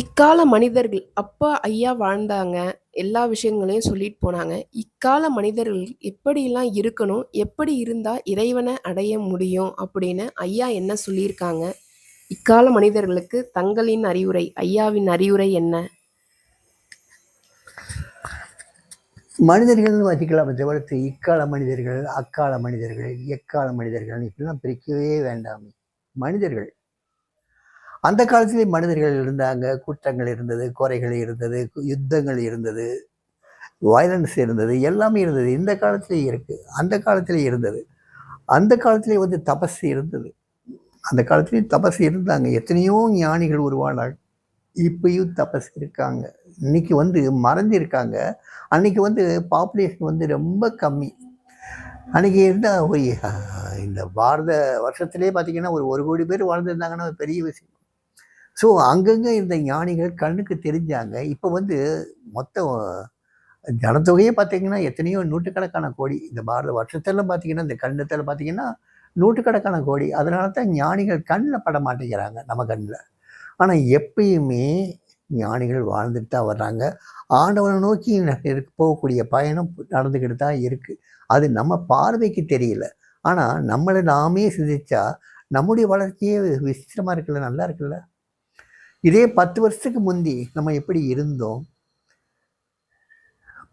இக்கால மனிதர்கள் அப்ப ஐயா வாழ்ந்தாங்க. எல்லா விஷயங்களையும் சொல்லிட்டு போனாங்க. இக்கால மனிதர்கள் எப்படிலாம் இருக்கணும்? எப்படி இருந்தா இறைவன அடைய முடியும்? அப்படின்னு ஐயா என்ன சொல்லியிருக்காங்க? இக்கால மனிதர்களுக்கு தங்களின் அறிவுரை, ஐயாவின் அறிவுரை என்ன? மனிதர்கள்னு வச்சுக்கலாமே தவிர்த்து இக்கால மனிதர்கள், அக்கால மனிதர்கள், எக்கால மனிதர்கள் இப்படிலாம் பிரிக்கவே வேண்டாமே. மனிதர்கள். அந்த காலத்திலே மனிதர்கள் இருந்தாங்க. குற்றங்கள் இருந்தது, குறைகள் இருந்தது, யுத்தங்கள் இருந்தது, வயலன்ஸ் இருந்தது, எல்லாமே இருந்தது. இந்த காலத்திலேயே இருக்கு. அந்த காலத்திலே இருந்தது. அந்த காலத்திலே தபசு இருந்தது. அந்த காலத்திலேயும் தபசு இருந்தாங்க. எத்தனையோ ஞானிகள் உருவானாங்க. இப்பயும் தபசு இருக்காங்க. இன்னைக்கு மறைஞ்சிருக்காங்க. அன்னைக்கு பாப்புலேஷன் ரொம்ப கம்மி. அன்னைக்கு இருந்தால் இந்த பாரத வருஷத்திலே பார்த்தீங்கன்னா ஒரு கோடி பேர் வாழ்ந்துருந்தாங்கன்னா பெரிய விஷயம். ஸோ அங்கங்கே இருந்த ஞானிகள் கண்ணுக்கு தெரிஞ்சாங்க. இப்போ மொத்தம் ஜனத்தொகையே பார்த்தீங்கன்னா எத்தனையோ நூற்றுக்கணக்கான கோடி. இந்த பாரத வருஷத்தெல்லாம் பார்த்தீங்கன்னா இந்த கண்டத்தில் பார்த்தீங்கன்னா நூற்றுக்கணக்கான கோடி. அதனால தான் ஞானிகள் கண்ணில் பட மாட்டேங்கிறாங்க நம்ம கண்ணில். ஆனால் எப்பயுமே ஞானிகள் வாழ்ந்துட்டு தான் வர்றாங்க. ஆண்டவனை நோக்கி போகக்கூடிய பயணம் நடந்துக்கிட்டு தான் இருக்குது. அது நம்ம பார்வைக்கு தெரியல. ஆனால் நம்மளை நாமே சிந்திச்சா நம்முடைய வளர்ச்சியே விசித்திரமாக இருக்குல்ல, நல்லா இருக்குல்ல. இதே 10 வருஷத்துக்கு முந்தி நம்ம எப்படி இருந்தோம்,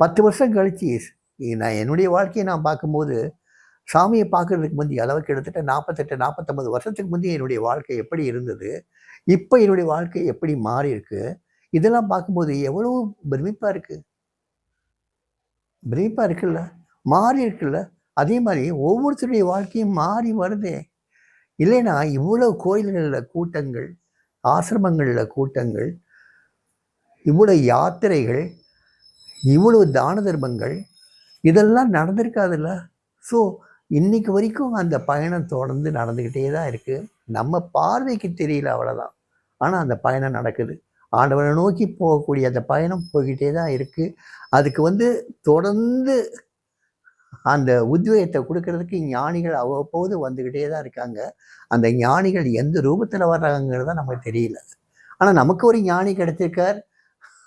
10 வருஷம் கழிச்சு நான் என்னுடைய வாழ்க்கையை நான் பார்க்கும்போது சாமியை பார்க்கறதுக்கு முந்தி, அதாவது கிட்டத்தட்ட 48 49 வருஷத்துக்கு முந்தி என்னுடைய வாழ்க்கை எப்படி இருந்தது, இப்போ என்னுடைய வாழ்க்கை எப்படி மாறி இருக்கு, இதெல்லாம் பார்க்கும்போது எவ்வளோ பிரமிப்பாக இருக்குது. பிரமிப்பாக இருக்குல்ல, மாறி இருக்குல்ல. அதே மாதிரி ஒவ்வொருத்தருடைய வாழ்க்கையும் மாறி வருதே. இல்லைன்னா இவ்வளோ கோயில்களில் கூட்டங்கள், ஆசிரமங்களில் கூட்டங்கள், இவ்வளோ யாத்திரைகள், இவ்வளவு தான தர்மங்கள் இதெல்லாம் நடந்திருக்காதுல்ல. ஸோ இன்னைக்கு வரைக்கும் அந்த பயணம் தொடர்ந்து நடந்துக்கிட்டே தான் இருக்குது. நம்ம பார்வைக்கு தெரியல, அவ்வளோதான். ஆனால் அந்த பயணம் நடக்குது. ஆண்டவனை நோக்கி போகக்கூடிய அந்த பயணம் போய்கிட்டே தான் இருக்குது. அதுக்கு தொடர்ந்து அந்த உத்வேகத்தை கொடுக்கறதுக்கு ஞானிகள் அவ்வப்போது வந்துக்கிட்டே தான் இருக்காங்க. அந்த ஞானிகள் எந்த ரூபத்தில் வர்றாங்கிறத நமக்கு தெரியல. ஆனால் நமக்கு ஒரு ஞானி கிடைச்சிருக்கார்.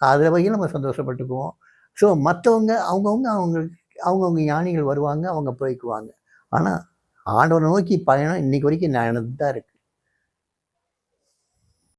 அதில் வகையில் நம்ம சந்தோஷப்பட்டுக்குவோம். ஸோ மற்றவங்க அவங்கவுங்க ஞானிகள் வருவாங்க, அவங்க போய்க்குவாங்க. ஆனால் ஆண்டவனை நோக்கி பயணம் இன்னைக்கு வரைக்கும் நடந்துட்டு தான் இருக்குது.